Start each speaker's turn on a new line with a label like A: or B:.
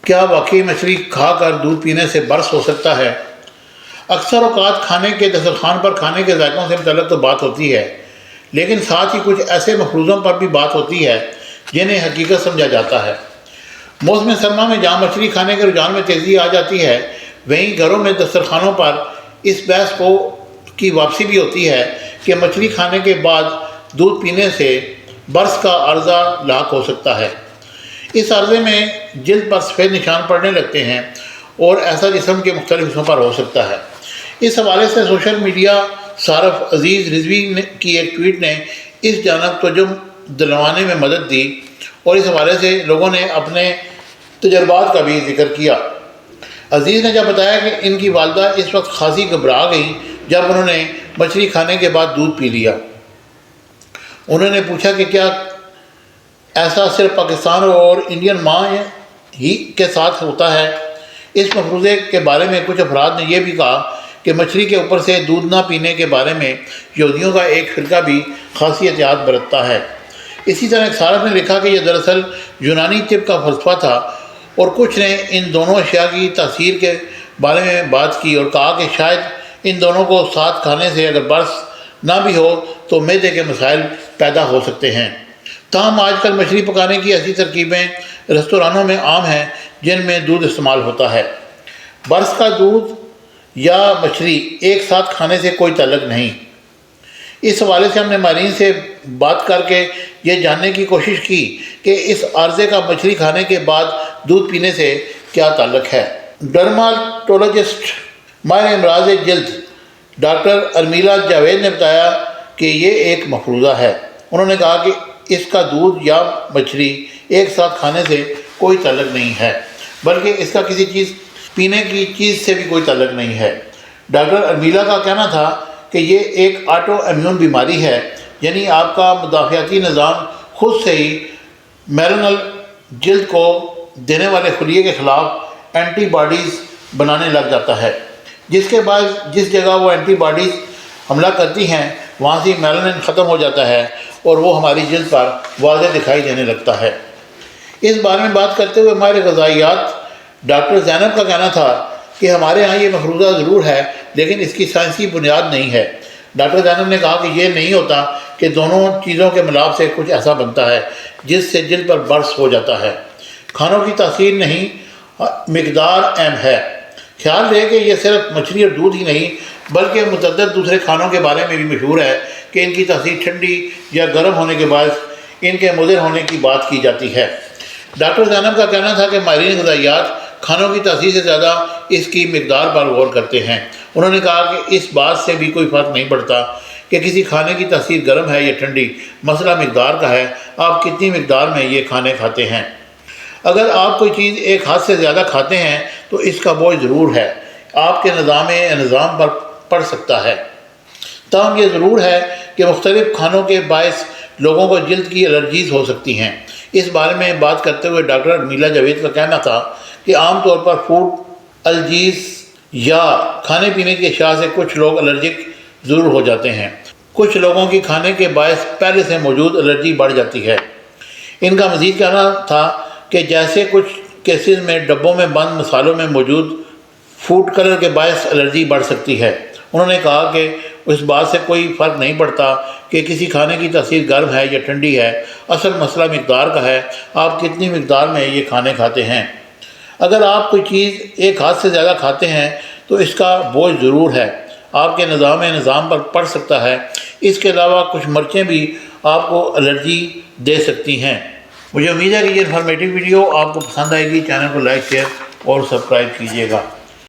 A: کیا واقعی مچھلی کھا کر دودھ پینے سے برس ہو سکتا ہے؟ اکثر اوقات کھانے کے دسترخوان پر کھانے کے ذائقوں سے متعلق تو بات ہوتی ہے، لیکن ساتھ ہی کچھ ایسے مفروضوں پر بھی بات ہوتی ہے جنہیں حقیقت سمجھا جاتا ہے۔ موسم سرما میں جہاں مچھلی کھانے کے رجحان میں تیزی آ جاتی ہے، وہیں گھروں میں دسترخوانوں پر اس بحث کی واپسی بھی ہوتی ہے کہ مچھلی کھانے کے بعد دودھ پینے سے برس کا عرضہ لاحق ہو سکتا ہے۔ اس عرضے میں جلد پر سفید نشان پڑنے لگتے ہیں اور ایسا جسم کے مختلف حصوں پر ہو سکتا ہے۔ اس حوالے سے سوشل میڈیا صارف عزیز رضوی کی ایک ٹویٹ نے اس جانب توجہ دلوانے میں مدد دی اور اس حوالے سے لوگوں نے اپنے تجربات کا بھی ذکر کیا۔ عزیز نے جب بتایا کہ ان کی والدہ اس وقت خاصی گھبرا گئیں جب انہوں نے مچھلی کھانے کے بعد دودھ پی لیا۔ انہوں نے پوچھا کہ کیا ایسا صرف پاکستان اور انڈین ماں ہی کے ساتھ ہوتا ہے؟ اس مفروضے کے بارے میں کچھ افراد نے یہ بھی کہا کہ مچھلی کے اوپر سے دودھ نہ پینے کے بارے میں یہودیوں کا ایک فرقہ بھی خاصی احتیاط برتتا ہے۔ اسی طرح ایک صارف نے لکھا کہ یہ دراصل یونانی طب کا فلسفہ تھا اور کچھ نے ان دونوں اشیاء کی تاثیر کے بارے میں بات کی اور کہا کہ شاید ان دونوں کو ساتھ کھانے سے اگر برس نہ بھی ہو تو معدے کے مسائل پیدا ہو سکتے ہیں۔ تاہم آج کل مچھلی پکانے کی ایسی ترکیبیں ریستورانوں میں عام ہیں جن میں دودھ استعمال ہوتا ہے۔ برس کا دودھ یا مچھلی ایک ساتھ کھانے سے کوئی تعلق نہیں۔ اس حوالے سے ہم نے ماہرین سے بات کر کے یہ جاننے کی کوشش کی کہ اس عارضے کا مچھلی کھانے کے بعد دودھ پینے سے کیا تعلق ہے۔ ڈرماٹولوجسٹ ماہر امراض جلد ڈاکٹر ارمیلا جاوید نے بتایا کہ یہ ایک مفروضہ ہے۔ انہوں نے کہا کہ اس کا دودھ یا مچھلی ایک ساتھ کھانے سے کوئی تعلق نہیں ہے، بلکہ اس کا کسی چیز پینے کی چیز سے بھی کوئی تعلق نہیں ہے۔ ڈاکٹر ارمیلا کا کہنا تھا کہ یہ ایک آٹو امیون بیماری ہے، یعنی آپ کا مدافعتی نظام خود سے ہی میلانل جلد کو دینے والے خلیے کے خلاف اینٹی باڈیز بنانے لگ جاتا ہے، جس کے بعد جس جگہ وہ اینٹی باڈیز حملہ کرتی ہیں وہاں سے میلانن ختم ہو جاتا ہے اور وہ ہماری جلد پر واضح دکھائی دینے لگتا ہے۔ اس بارے میں بات کرتے ہوئے ماہر غذائیات ڈاکٹر زینب کا کہنا تھا کہ ہمارے ہاں یہ مفروضہ ضرور ہے لیکن اس کی سائنسی بنیاد نہیں ہے۔ ڈاکٹر زینب نے کہا کہ یہ نہیں ہوتا کہ دونوں چیزوں کے ملاپ سے کچھ ایسا بنتا ہے جس سے جلد پر برس ہو جاتا ہے۔ کھانوں کی تاثیر نہیں، مقدار اہم ہے۔ خیال رہے کہ یہ صرف مچھلی اور دودھ ہی نہیں بلکہ متعدد دوسرے کھانوں کے بارے میں بھی مشہور ہے کہ ان کی تاثیر ٹھنڈی یا گرم ہونے کے باعث ان کے مضر ہونے کی بات کی جاتی ہے۔ ڈاکٹر زینب کا کہنا تھا کہ ماہرین غذائیات کھانوں کی تاثیر سے زیادہ اس کی مقدار پر غور کرتے ہیں۔ انہوں نے کہا کہ اس بات سے بھی کوئی فرق نہیں پڑتا کہ کسی کھانے کی تاثیر گرم ہے یا ٹھنڈی، مسئلہ مقدار کا ہے، آپ کتنی مقدار میں یہ کھانے کھاتے ہیں۔ اگر آپ کوئی چیز ایک حد سے زیادہ کھاتے ہیں تو اس کا بوجھ ضرور ہے، آپ کے نظام پر پڑ سکتا ہے۔ تاہم یہ ضرور ہے کہ مختلف کھانوں کے باعث لوگوں کو جلد کی الرجیز ہو سکتی ہیں۔ اس بارے میں بات کرتے ہوئے ڈاکٹر ارمیلا جاوید کا کہنا تھا کہ عام طور پر فوڈ الرجیز یا کھانے پینے کی اشیاء سے کچھ لوگ الرجک ضرور ہو جاتے ہیں۔ کچھ لوگوں کی کھانے کے باعث پہلے سے موجود الرجی بڑھ جاتی ہے۔ ان کا مزید کہنا تھا کہ جیسے کچھ کیسز میں ڈبوں میں بند مسالوں میں موجود فوڈ کلر کے باعث الرجی بڑھ سکتی ہے۔ انہوں نے کہا کہ اس بات سے کوئی فرق نہیں پڑتا کہ کسی کھانے کی تاثیر گرم ہے یا ٹھنڈی ہے، اصل مسئلہ مقدار کا ہے، آپ کتنی مقدار میں یہ کھانے کھاتے ہیں۔ اگر آپ کوئی چیز ایک ہاتھ سے زیادہ کھاتے ہیں تو اس کا بوجھ ضرور ہے، آپ کے نظام پر پڑ سکتا ہے۔ اس کے علاوہ کچھ مرچیں بھی آپ کو الرجی دے سکتی ہیں۔ مجھے امید ہے کہ یہ انفارمیٹیو ویڈیو آپ کو پسند آئے گی۔ چینل کو لائک، شیئر اور سبسکرائب کیجیے گا۔